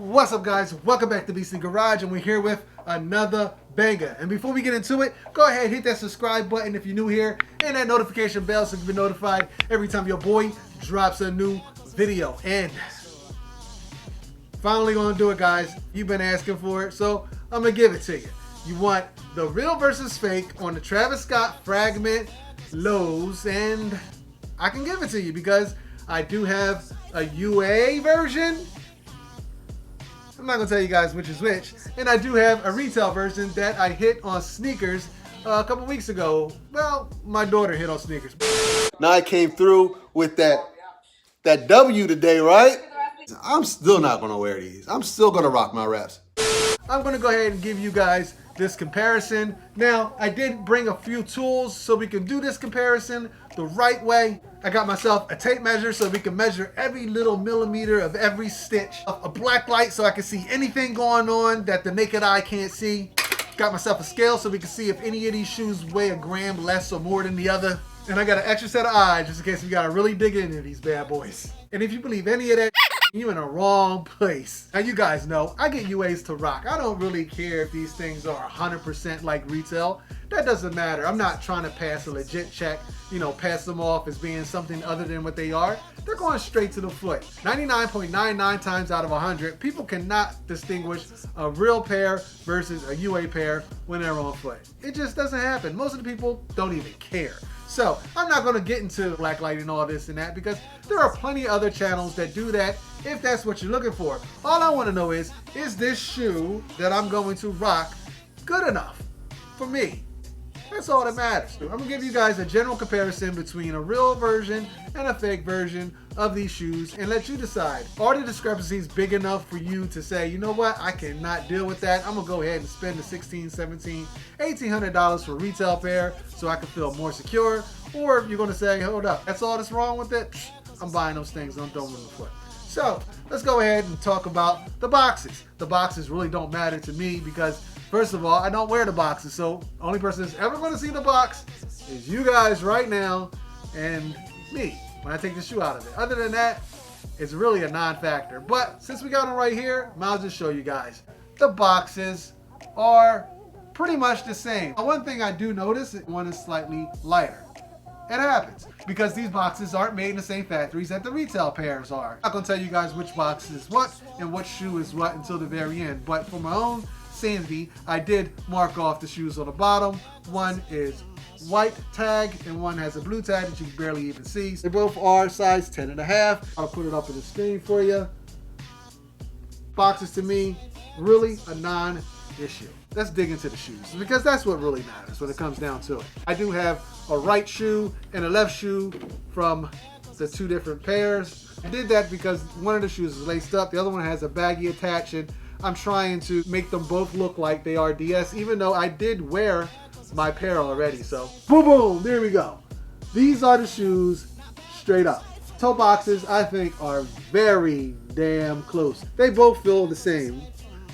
What's up, guys? Welcome back to BC Garage, and we're here with another banger. And before we get into it, go ahead, hit that subscribe button if you're new here, and that notification bell so you can be notified every time your boy drops a new video. And finally gonna do it, guys. You've been asking for it, so I'm gonna give it to you. You want the real versus fake on the Travis Scott Fragment lows, and I can give it to you because I do have a UA version. I'm not gonna tell you guys which is which, and I do have a retail version that I hit on sneakers a couple weeks ago. Well, my daughter hit on sneakers. Now I came through with that W today, right? I'm still not gonna wear these. I'm still gonna rock my reps. I'm gonna go ahead and give you guys this comparison. Now, I did bring a few tools so we can do this comparison the right way. I got myself a tape measure so we can measure every little millimeter of every stitch. A black light so I can see anything going on that the naked eye can't see. Got myself a scale so we can see if any of these shoes weigh a gram less or more than the other. And I got an extra set of eyes just in case we gotta really dig into these bad boys. And if you believe any of that, you're in the wrong place. Now, you guys know I get UAs to rock. I don't really care if these things are 100% like retail. That doesn't matter. I'm not trying to pass a legit check, pass them off as being something other than what they are. They're going straight to the foot. 99.99 times out of 100, people cannot distinguish a real pair versus a UA pair when they're on foot. It just doesn't happen. Most of the people don't even care. So I'm not going to get into blacklight and all this and that because there are plenty of other channels that do that if that's what you're looking for. All I want to know is this shoe that I'm going to rock good enough for me? That's all that matters. I'm going to give you guys a general comparison between a real version and a fake version of these shoes and let you decide. Are the discrepancies big enough for you to say, you know what, I cannot deal with that. I'm going to go ahead and spend the $1,600, $1,700, $1,800 for a retail pair so I can feel more secure. Or if you're going to say, hold up, that's all that's wrong with it, I'm buying those things and I'm throwing them in the foot. So let's go ahead and talk about the boxes. The boxes really don't matter to me because first of all, I don't wear the boxes, so only person that's ever going to see the box is you guys right now and me when I take the shoe out of it. Other than that, it's really a non-factor. But since we got them right here, I'll just show you guys. The boxes are pretty much the same. One thing I do notice, one is slightly lighter. It happens because these boxes aren't made in the same factories that the retail pairs are. I'm not going to tell you guys which box is what and what shoe is what until the very end. But for my own sanity, I did mark off the shoes on the bottom. One is white tag and one has a blue tag that you can barely even see. They both are size 10.5. I'll put it up on the screen for you. Boxes to me, really a non-issue. Let's dig into the shoes because that's what really matters when it comes down to it. I do have a right shoe and a left shoe from the two different pairs. I did that because one of the shoes is laced up, the other one has a baggie attached, and I'm trying to make them both look like they are DS, even though I did wear my pair already. So boom, boom, there we go. These are the shoes straight up. Toe boxes, I think, are very damn close. They both feel the same.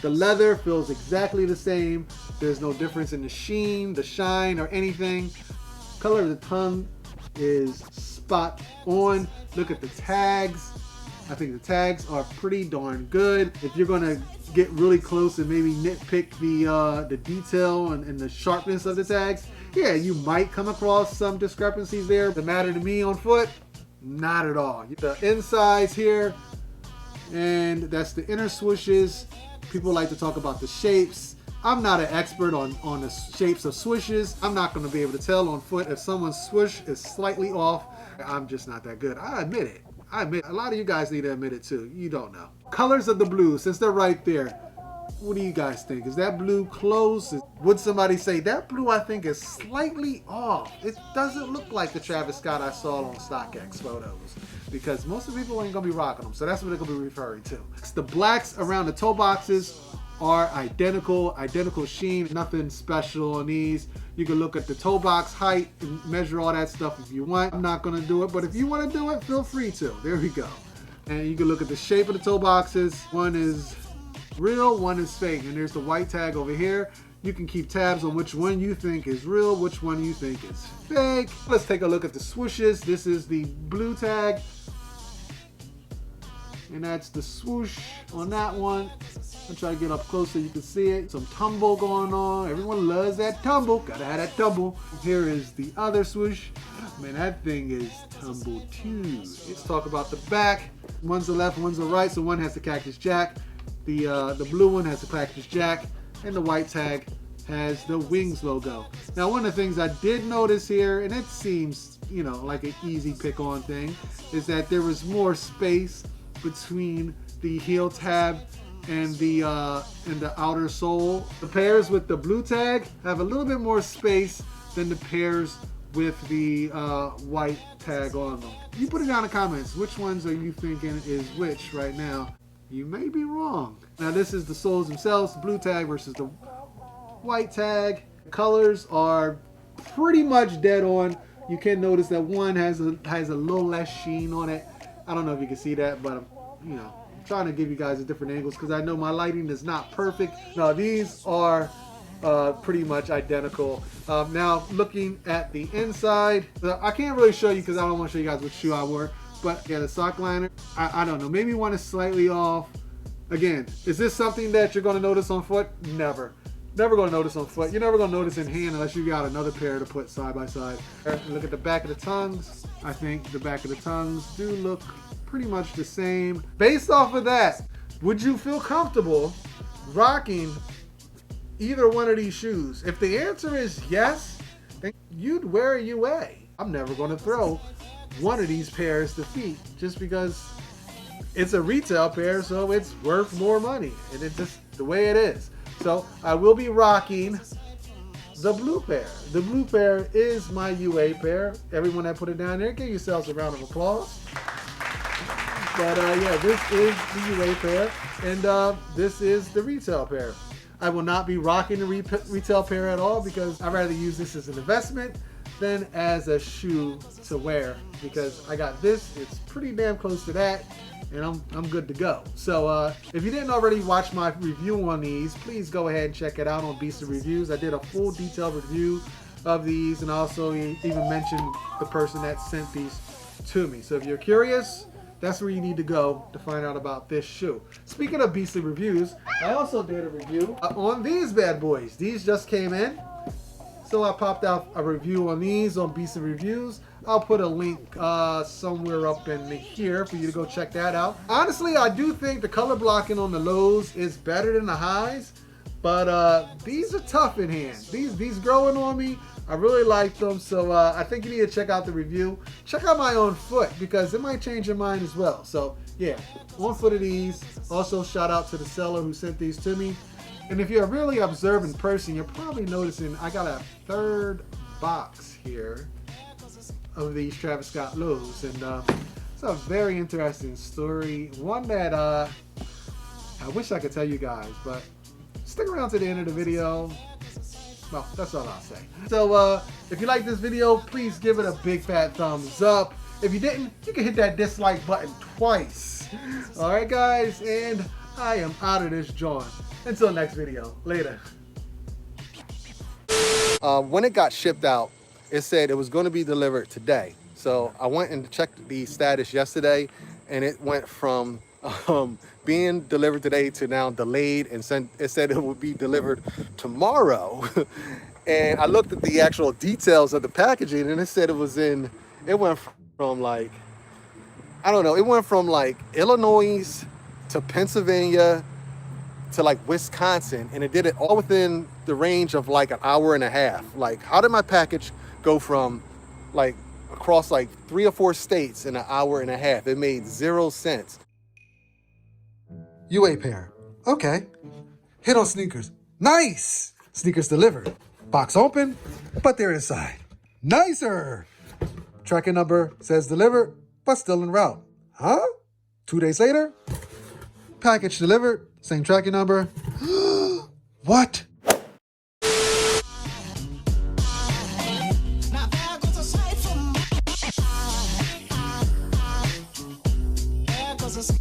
The leather feels exactly the same. There's no difference in the sheen, the shine, or anything. Color of the tongue is spot on. Look at the tags. I think the tags are pretty darn good. If you're gonna get really close and maybe nitpick the detail and the sharpness of the tags, yeah, you might come across some discrepancies there. Does it matter to me on foot? Not at all. The insides here, and that's the inner swooshes. People like to talk about the shapes. I'm not an expert on the shapes of swooshes. I'm not going to be able to tell on foot if someone's swoosh is slightly off. I'm just not that good. I admit it. A lot of you guys need to admit it too. You don't know. Colors of the blue, since they're right there, what do you guys think? Is that blue close? Would somebody say that blue I think is slightly off? It doesn't look like the Travis Scott I saw on StockX photos because most of the people ain't gonna be rocking them. So that's what they're gonna be referring to. The blacks around the toe boxes are identical sheen, nothing special on these. You can look at the toe box height and measure all that stuff if you want. I'm not gonna do it, but if you wanna do it, feel free to. There we go. And you can look at the shape of the toe boxes. One is real, one is fake, and there's the white tag over here. You can keep tabs on which one you think is real, which one you think is fake. Let's take a look at the swooshes. This is the blue tag. and that's the swoosh on that one. I'll try to get up close so you can see it. Some tumble going on. Everyone loves that tumble. Gotta have that tumble. Here is the other swoosh. Man, that thing is tumble too. Let's talk about the back. One's the left, one's the right. So one has the Cactus Jack. The blue one has the Cactus Jack, and the white tag has the Wings logo. Now, one of the things I did notice here, and it seems, you know, like an easy pick on thing, is that there was more space between the heel tab and the outer sole. The pairs with the blue tag have a little bit more space than the pairs with the white tag on them. You put it down in the comments. Which ones are you thinking is which right now? You may be wrong. Now this is the soles themselves, the blue tag versus the white tag. The colors are pretty much dead on. You can notice that one has a little less sheen on it. I don't know if you can see that, but I'm trying to give you guys a different angles because I know my lighting is not perfect. Now these are pretty much identical. Now looking at the inside, I can't really show you because I don't want to show you guys what shoe I wore. But yeah, the sock liner, I don't know. Maybe one is slightly off. Again, is this something that you're going to notice on foot? Never. Never going to notice on foot. You're never going to notice in hand unless you got another pair to put side by side. And look at the back of the tongues. I think the back of the tongues do look pretty much the same. Based off of that, would you feel comfortable rocking either one of these shoes? If the answer is yes, then you'd wear a UA. I'm never going to throw one of these pairs to feet just because it's a retail pair, so it's worth more money, and it's just the way it is. So I will be rocking the blue pair. The blue pair is my UA pair. Everyone that put it down there, give yourselves a round of applause. But yeah, this is the UA pair, and this is the retail pair. I will not be rocking the retail pair at all because I'd rather use this as an investment than as a shoe to wear, because I got this, it's pretty damn close to that, and I'm good to go. So if you didn't already watch my review on these, please go ahead and check it out on Beast of Reviews. I did a full detailed review of these, and also even mentioned the person that sent these to me. So if you're curious, that's where you need to go to find out about this shoe. Speaking of Beast of Reviews, I also did a review on these bad boys. These just came in. So I popped out a review on these on Beast of Reviews. I'll put a link somewhere up in here for you to go check that out. Honestly, I do think the color blocking on the lows is better than the highs, but these are tough in hand. These growing on me. I really like them, so I think you need to check out the review. Check out my own foot because it might change your mind as well. So yeah, on foot of these. Also shout out to the seller who sent these to me. And if you're a really observant person, you're probably noticing I got a third box here of these Travis Scott lows, and it's a very interesting story. One that I wish I could tell you guys, but stick around to the end of the video. Well, that's all I'll say. So if you like this video, please give it a big fat thumbs up. If you didn't, you can hit that dislike button twice. All right, guys, and I am out of this joint. Until next video. Later. When it got shipped out, it said it was going to be delivered today. So I went and checked the status yesterday, and it went from being delivered today to now delayed, and it said it would be delivered tomorrow. And I looked at the actual details of the packaging, and it said it went from like, I don't know, it went from like Illinois to Pennsylvania to like Wisconsin, and it did it all within the range of like an hour and a half. Like, how did my package go from like across like 3 or 4 states in an hour and a half? It made 0 sense. UA pair. Okay. Hit on sneakers. Nice. Sneakers delivered. Box open, but they're inside. Nicer. Tracking number says delivered, but still en route. Huh? 2 days later, package delivered, same tracking number. What? Cause it's